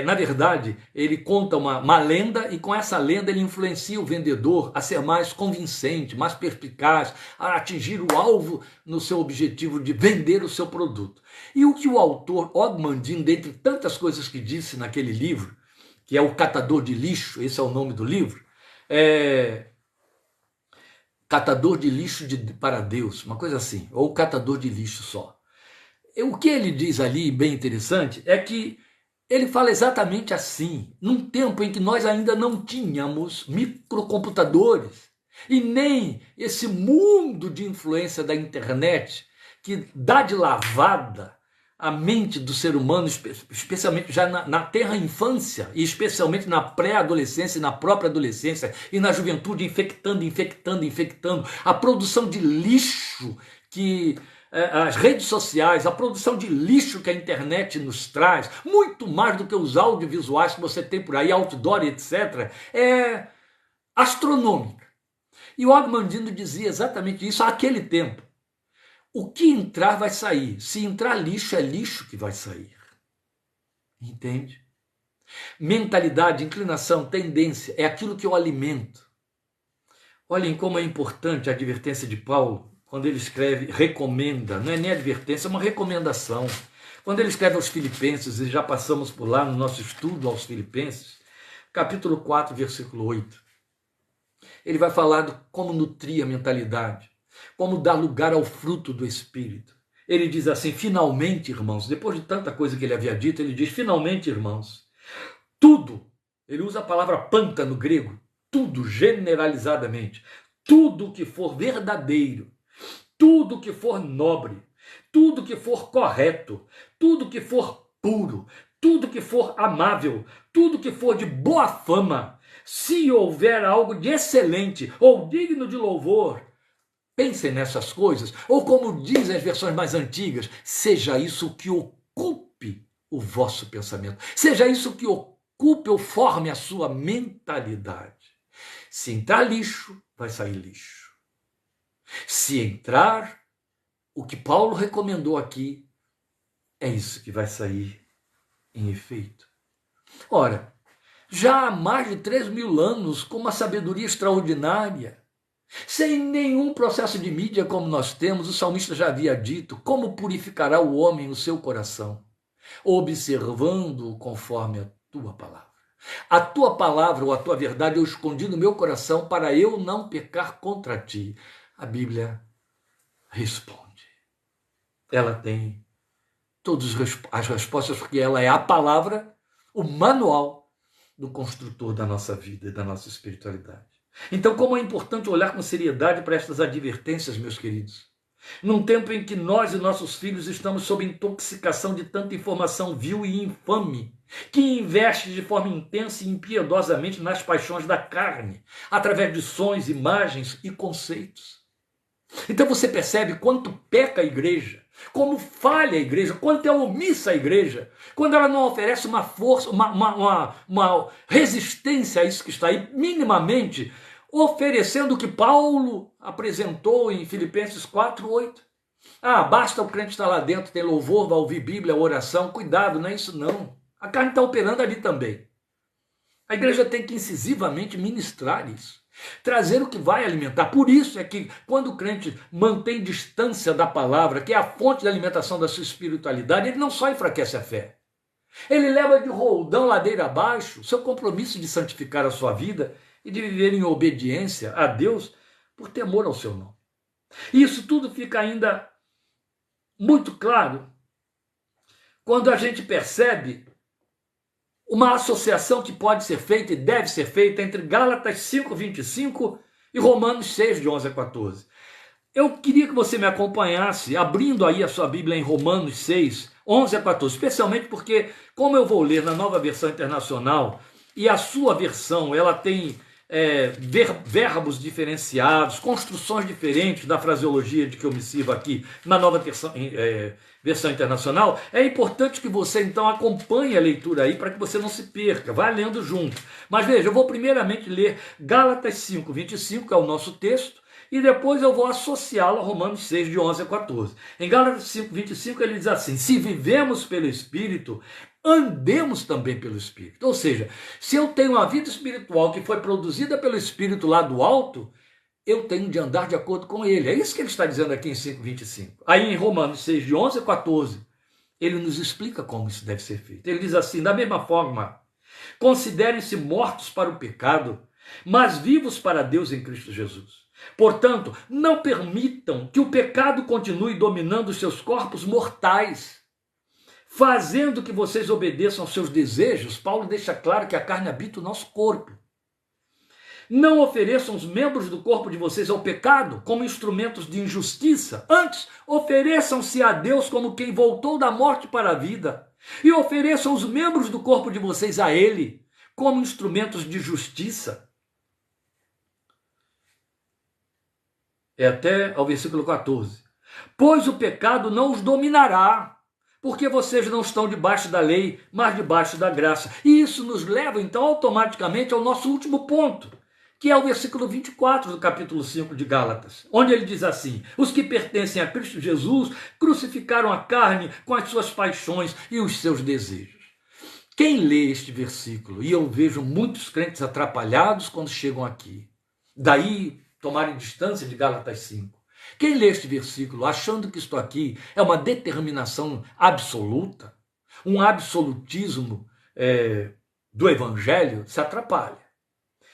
na verdade, ele conta uma lenda e com essa lenda ele influencia o vendedor a ser mais convincente, mais perspicaz, a atingir o alvo no seu objetivo de vender o seu produto. E o que o autor Og Mandino, dentre tantas coisas que disse naquele livro, que é O Catador de Lixo, esse é o nome do livro, catador de lixo para Deus, uma coisa assim, ou catador de lixo só. O que ele diz ali, bem interessante, é que ele fala exatamente assim, num tempo em que nós ainda não tínhamos microcomputadores e nem esse mundo de influência da internet que dá de lavada a mente do ser humano, especialmente já na tenra infância, e especialmente na pré-adolescência, na própria adolescência e na juventude, infectando. A produção de lixo que as redes sociais, a produção de lixo que a internet nos traz, muito mais do que os audiovisuais que você tem por aí, outdoor, etc., astronômica. E o Agmandino dizia exatamente isso àquele tempo. O que entrar vai sair. Se entrar lixo, é lixo que vai sair. Entende? Mentalidade, inclinação, tendência, é aquilo que eu alimento. Olhem como é importante a advertência de Paulo, quando ele escreve, recomenda, não é nem advertência, é uma recomendação. Quando ele escreve aos Filipenses, e já passamos por lá no nosso estudo aos Filipenses, capítulo 4, versículo 8, ele vai falar de como nutrir a mentalidade, como dar lugar ao fruto do Espírito. Ele diz assim, finalmente, irmãos, depois de tanta coisa que ele havia dito, ele diz, finalmente, irmãos, tudo, ele usa a palavra panta no grego, tudo generalizadamente, tudo que for verdadeiro, tudo que for nobre, tudo que for correto, tudo que for puro, tudo que for amável, tudo que for de boa fama, se houver algo de excelente ou digno de louvor, pensem nessas coisas, ou como dizem as versões mais antigas, seja isso que ocupe o vosso pensamento, seja isso que ocupe ou forme a sua mentalidade. Se entrar lixo, vai sair lixo. Se entrar o que Paulo recomendou aqui, é isso que vai sair em efeito. Ora, já há mais de 3.000 anos, com uma sabedoria extraordinária, sem nenhum processo de mídia como nós temos, o salmista já havia dito, como purificará o homem o seu coração? Observando-o conforme a tua palavra. A tua palavra ou a tua verdade eu escondi no meu coração para eu não pecar contra ti. A Bíblia responde. Ela tem todas as respostas, porque ela é a palavra, o manual do construtor da nossa vida e da nossa espiritualidade. Então, como é importante olhar com seriedade para estas advertências, meus queridos. Num tempo em que nós e nossos filhos estamos sob intoxicação de tanta informação vil e infame, que investe de forma intensa e impiedosamente nas paixões da carne, através de sons, imagens e conceitos. Então você percebe quanto peca a igreja, como falha a igreja, quanto é omissa a igreja, quando ela não oferece uma força, uma resistência a isso que está aí, minimamente, oferecendo o que Paulo apresentou em Filipenses 4:8. Basta o crente estar lá dentro, tem louvor, vai ouvir Bíblia, oração, cuidado, não é isso não. A carne está operando ali também. A igreja tem que incisivamente ministrar isso, trazer o que vai alimentar. Por isso é que quando o crente mantém distância da palavra, que é a fonte da alimentação da sua espiritualidade, ele não só enfraquece a fé, ele leva de roldão ladeira abaixo seu compromisso de santificar a sua vida e de viver em obediência a Deus por temor ao seu nome. E isso tudo fica ainda muito claro quando a gente percebe uma associação que pode ser feita e deve ser feita entre Gálatas 5:25 e Romanos 6, de 11 a 14. Eu queria que você me acompanhasse, abrindo aí a sua Bíblia em Romanos 6, 11 a 14, especialmente porque, como eu vou ler na Nova Versão Internacional, e a sua versão, ela tem verbos diferenciados, construções diferentes da fraseologia de que eu me sirvo aqui na Nova Versão Internacional, é importante que você então acompanhe a leitura aí para que você não se perca, vá lendo junto. Mas veja, eu vou primeiramente ler Gálatas 5:25, que é o nosso texto, e depois eu vou associá-lo a Romanos 6, de 11 a 14. Em Gálatas 5:25 ele diz assim, se vivemos pelo Espírito, andemos também pelo Espírito. Ou seja, se eu tenho uma vida espiritual que foi produzida pelo Espírito lá do alto, eu tenho de andar de acordo com ele. É isso que ele está dizendo aqui em 5:25. Aí em Romanos 6, de 11 a 14, ele nos explica como isso deve ser feito. Ele diz assim, da mesma forma, considerem-se mortos para o pecado, mas vivos para Deus em Cristo Jesus. Portanto, não permitam que o pecado continue dominando os seus corpos mortais, fazendo que vocês obedeçam aos seus desejos. Paulo deixa claro que a carne habita o nosso corpo. Não ofereçam os membros do corpo de vocês ao pecado como instrumentos de injustiça. Antes, ofereçam-se a Deus como quem voltou da morte para a vida. E ofereçam os membros do corpo de vocês a Ele como instrumentos de justiça. Até ao versículo 14. Pois o pecado não os dominará, porque vocês não estão debaixo da lei, mas debaixo da graça. E isso nos leva, então, automaticamente ao nosso último ponto, que é o versículo 24 do capítulo 5 de Gálatas, onde ele diz assim: os que pertencem a Cristo Jesus crucificaram a carne com as suas paixões e os seus desejos. Quem lê este versículo, e eu vejo muitos crentes atrapalhados quando chegam aqui, daí tomarem distância de Gálatas 5. Quem lê este versículo achando que isto aqui é uma determinação absoluta, um absolutismo do evangelho, se atrapalha.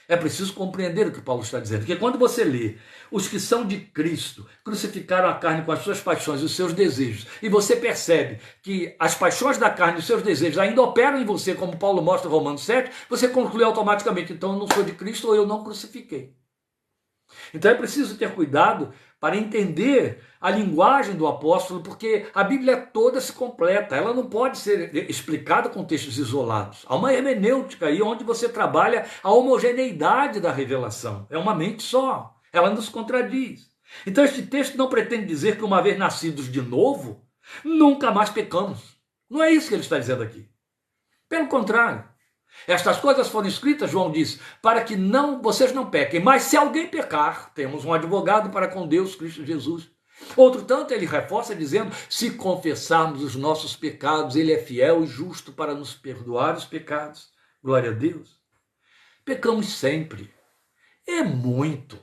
É preciso compreender o que Paulo está dizendo, porque quando você lê os que são de Cristo crucificaram a carne com as suas paixões e os seus desejos, e você percebe que as paixões da carne e os seus desejos ainda operam em você, como Paulo mostra em Romanos 7, você conclui automaticamente: então eu não sou de Cristo ou eu não crucifiquei. Então é preciso ter cuidado para entender a linguagem do apóstolo, porque a Bíblia toda se completa, ela não pode ser explicada com textos isolados. Há uma hermenêutica aí onde você trabalha a homogeneidade da revelação. É uma mente só, ela nos contradiz. Então este texto não pretende dizer que uma vez nascidos de novo, nunca mais pecamos. Não é isso que ele está dizendo aqui. Pelo contrário. Estas coisas foram escritas, João diz, para que vocês não pequem. Mas se alguém pecar, temos um advogado para com Deus, Cristo Jesus. Outro tanto, ele reforça dizendo: se confessarmos os nossos pecados, ele é fiel e justo para nos perdoar os pecados. Glória a Deus. Pecamos sempre. É muito.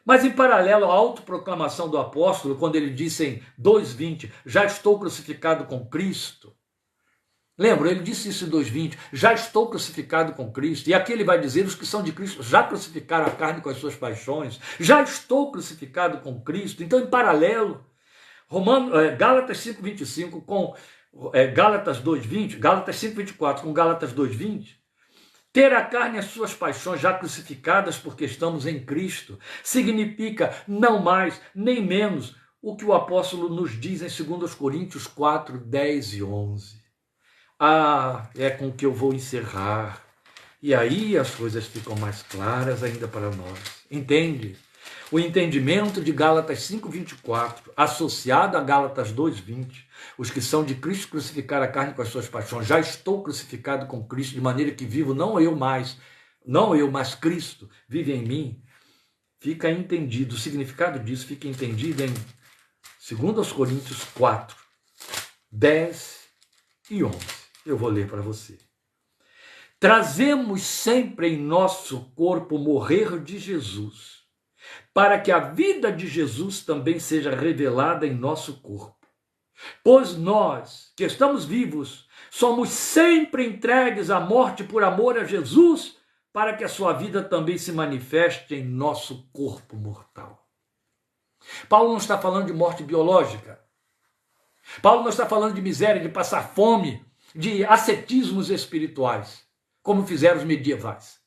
Mas em paralelo à autoproclamação do apóstolo, quando ele disse em 2:20, já estou crucificado com Cristo. Lembra, ele disse isso em 2:20, já estou crucificado com Cristo. E aqui ele vai dizer: os que são de Cristo já crucificaram a carne com as suas paixões. Já estou crucificado com Cristo. Então, em paralelo, Gálatas 5:25 com Gálatas 2:20, Gálatas 5:24 com Gálatas 2:20, ter a carne e as suas paixões já crucificadas porque estamos em Cristo, significa não mais nem menos o que o apóstolo nos diz em 2 Coríntios 4, 10 e 11. É com que eu vou encerrar. E aí as coisas ficam mais claras ainda para nós. Entende? O entendimento de Gálatas 5:24, associado a Gálatas 2:20, os que são de Cristo crucificaram a carne com as suas paixões. Já estou crucificado com Cristo, de maneira que vivo não eu, mas Cristo vive em mim. Fica entendido, o significado disso fica entendido em 2 Coríntios 4, 10 e 11. Eu vou ler para você. Trazemos sempre em nosso corpo o morrer de Jesus, para que a vida de Jesus também seja revelada em nosso corpo. Pois nós, que estamos vivos, somos sempre entregues à morte por amor a Jesus, para que a sua vida também se manifeste em nosso corpo mortal. Paulo não está falando de morte biológica. Paulo não está falando de miséria, de passar fome, de ascetismos espirituais, como fizeram os medievais.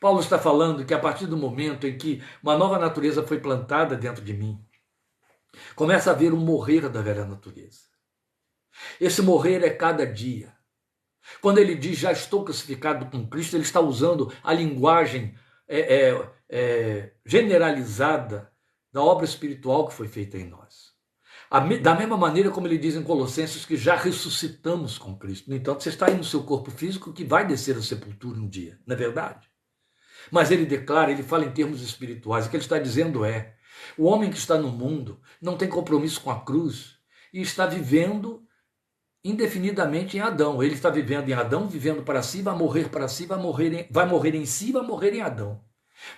Paulo está falando que a partir do momento em que uma nova natureza foi plantada dentro de mim, começa a haver um morrer da velha natureza. Esse morrer é cada dia. Quando ele diz já estou crucificado com Cristo, ele está usando a linguagem generalizada da obra espiritual que foi feita em nós. Da mesma maneira como ele diz em Colossenses que já ressuscitamos com Cristo. No entanto, você está aí no seu corpo físico que vai descer à sepultura um dia, não é verdade? Mas ele declara, ele fala em termos espirituais. O que ele está dizendo é: o homem que está no mundo não tem compromisso com a cruz e está vivendo indefinidamente em Adão. Ele está vivendo em Adão, vivendo para si, vai morrer para si, vai morrer em si, vai morrer em Adão.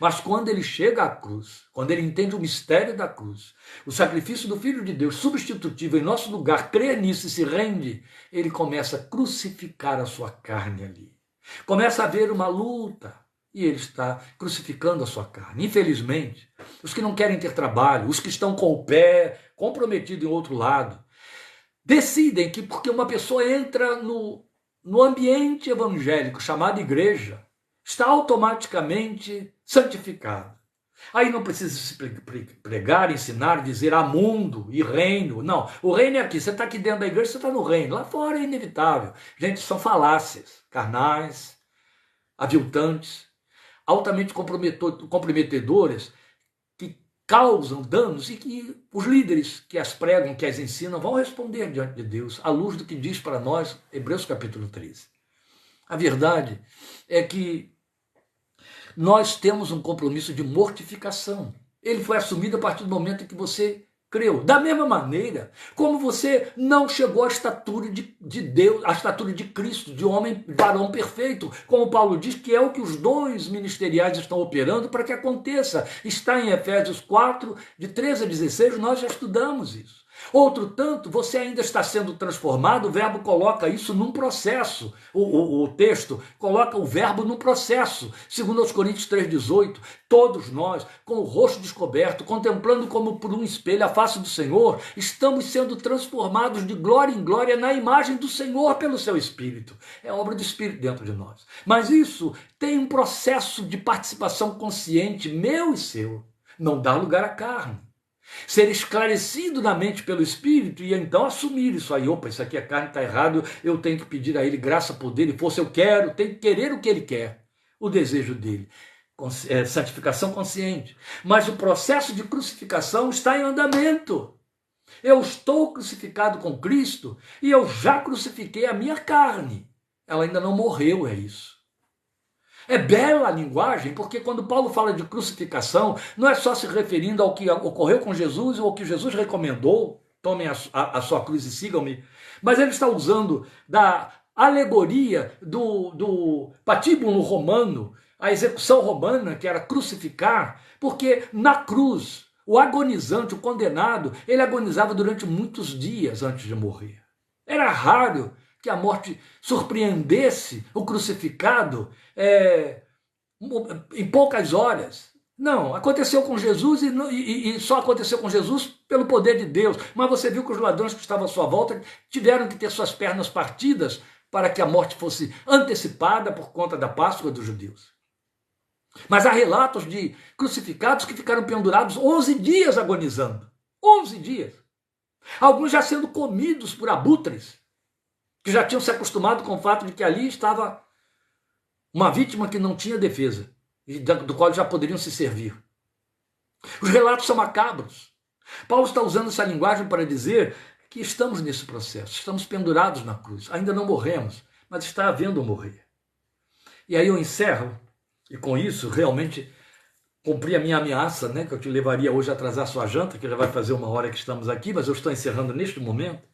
Mas quando ele chega à cruz, quando ele entende o mistério da cruz, o sacrifício do Filho de Deus substitutivo em nosso lugar, crê nisso e se rende, ele começa a crucificar a sua carne ali. Começa a haver uma luta e ele está crucificando a sua carne. Infelizmente, os que não querem ter trabalho, os que estão com o pé comprometido em outro lado, decidem que porque uma pessoa entra no ambiente evangélico chamado igreja, está automaticamente santificado. Aí não precisa se pregar, ensinar, dizer há mundo e reino. Não, o reino é aqui. Você está aqui dentro da igreja, você está no reino. Lá fora é inevitável. Gente, são falácias, carnais, aviltantes, altamente comprometedoras, que causam danos e que os líderes que as pregam, que as ensinam, vão responder diante de Deus, à luz do que diz para nós Hebreus capítulo 13. A verdade é que nós temos um compromisso de mortificação. Ele foi assumido a partir do momento em que você creu. Da mesma maneira como você não chegou à estatura de Deus, à estatura de Cristo, de homem, varão perfeito, como Paulo diz, que é o que os dons ministeriais estão operando para que aconteça. Está em Efésios 4, de 13 a 16, nós já estudamos isso. Outro tanto, você ainda está sendo transformado, o verbo coloca isso num processo. O texto coloca o verbo num processo. Segundo aos Coríntios 3,18, todos nós, com o rosto descoberto, contemplando como por um espelho a face do Senhor, estamos sendo transformados de glória em glória na imagem do Senhor pelo seu Espírito. É obra do Espírito dentro de nós. Mas isso tem um processo de participação consciente, meu e seu. Não dá lugar à carne. Ser esclarecido na mente pelo Espírito e então assumir isso aí. Opa, isso aqui a carne está errado, eu tenho que pedir a Ele graça, poder e força, eu quero, tenho que querer o que Ele quer, o desejo dEle. Santificação consciente. Mas o processo de crucificação está em andamento. Eu estou crucificado com Cristo e eu já crucifiquei a minha carne. Ela ainda não morreu, é isso. É bela a linguagem, porque quando Paulo fala de crucificação, não é só se referindo ao que ocorreu com Jesus ou ao que Jesus recomendou, tomem a sua cruz e sigam-me, mas ele está usando da alegoria do patíbulo romano, a execução romana, que era crucificar, porque na cruz, o agonizante, o condenado, ele agonizava durante muitos dias antes de morrer. Era raro que a morte surpreendesse o crucificado em poucas horas. Não, aconteceu com Jesus e só aconteceu com Jesus pelo poder de Deus. Mas você viu que os ladrões que estavam à sua volta tiveram que ter suas pernas partidas para que a morte fosse antecipada por conta da Páscoa dos judeus. Mas há relatos de crucificados que ficaram pendurados 11 dias agonizando. 11 dias. Alguns já sendo comidos por abutres, que já tinham se acostumado com o fato de que ali estava uma vítima que não tinha defesa, e do qual já poderiam se servir. Os relatos são macabros. Paulo está usando essa linguagem para dizer que estamos nesse processo, estamos pendurados na cruz, ainda não morremos, mas está havendo morrer. E aí eu encerro, e com isso realmente cumpri a minha ameaça, que eu te levaria hoje a atrasar sua janta, que já vai fazer 1 hora que estamos aqui, mas eu estou encerrando neste momento.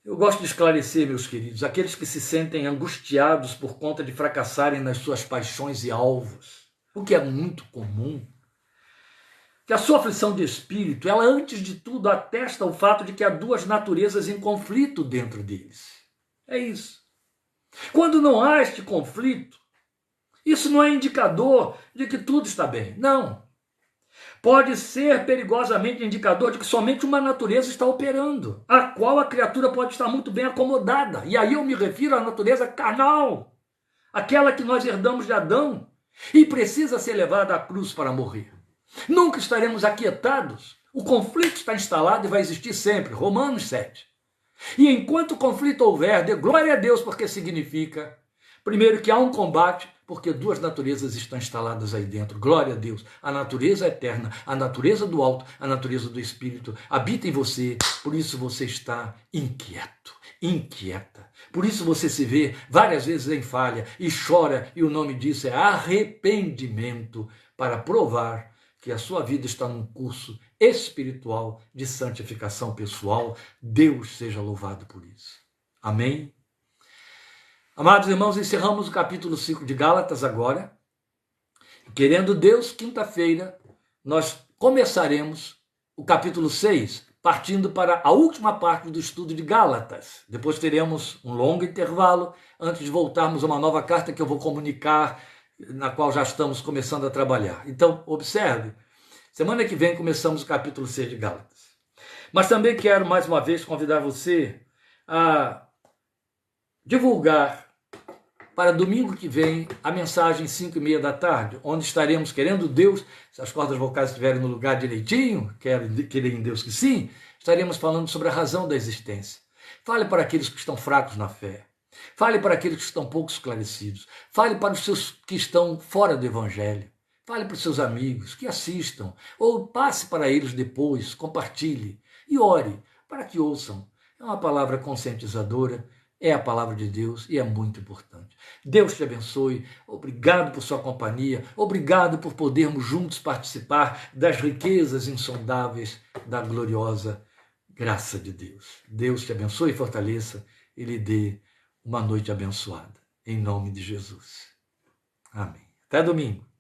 Eu gosto de esclarecer, meus queridos, aqueles que se sentem angustiados por conta de fracassarem nas suas paixões e alvos, o que é muito comum, que a sua aflição de espírito, ela antes de tudo atesta o fato de que há duas naturezas em conflito dentro deles. É isso. Quando não há este conflito, isso não é indicador de que tudo está bem. Não. Pode ser perigosamente indicador de que somente uma natureza está operando, a qual a criatura pode estar muito bem acomodada. E aí eu me refiro à natureza carnal, aquela que nós herdamos de Adão e precisa ser levada à cruz para morrer. Nunca estaremos aquietados. O conflito está instalado e vai existir sempre. Romanos 7. E enquanto o conflito houver, dê glória a Deus, porque significa, primeiro, que há um combate, porque duas naturezas estão instaladas aí dentro. Glória a Deus. A natureza eterna, a natureza do alto, a natureza do espírito habita em você. Por isso você está inquieto, inquieta. Por isso você se vê várias vezes em falha e chora, e o nome disso é arrependimento, para provar que a sua vida está num curso espiritual de santificação pessoal. Deus seja louvado por isso. Amém? Amados irmãos, encerramos o capítulo 5 de Gálatas agora. Querendo Deus, quinta-feira, nós começaremos o capítulo 6, partindo para a última parte do estudo de Gálatas. Depois teremos um longo intervalo, antes de voltarmos a uma nova carta que eu vou comunicar, na qual já estamos começando a trabalhar. Então, observe, semana que vem começamos o capítulo 6 de Gálatas. Mas também quero, mais uma vez, convidar você a divulgar para domingo que vem a mensagem 5:30 da tarde, onde estaremos, querendo Deus, se as cordas vocais estiverem no lugar direitinho, querem Deus que sim, estaremos falando sobre a razão da existência. Fale para aqueles que estão fracos na fé. Fale para aqueles que estão pouco esclarecidos. Fale para os seus que estão fora do evangelho. Fale para os seus amigos que assistam, ou passe para eles depois, compartilhe e ore para que ouçam. É uma palavra conscientizadora. é a palavra de Deus e é muito importante. Deus te abençoe, obrigado por sua companhia, obrigado por podermos juntos participar das riquezas insondáveis da gloriosa graça de Deus. Deus te abençoe e fortaleça e lhe dê uma noite abençoada, em nome de Jesus. Amém. Até domingo.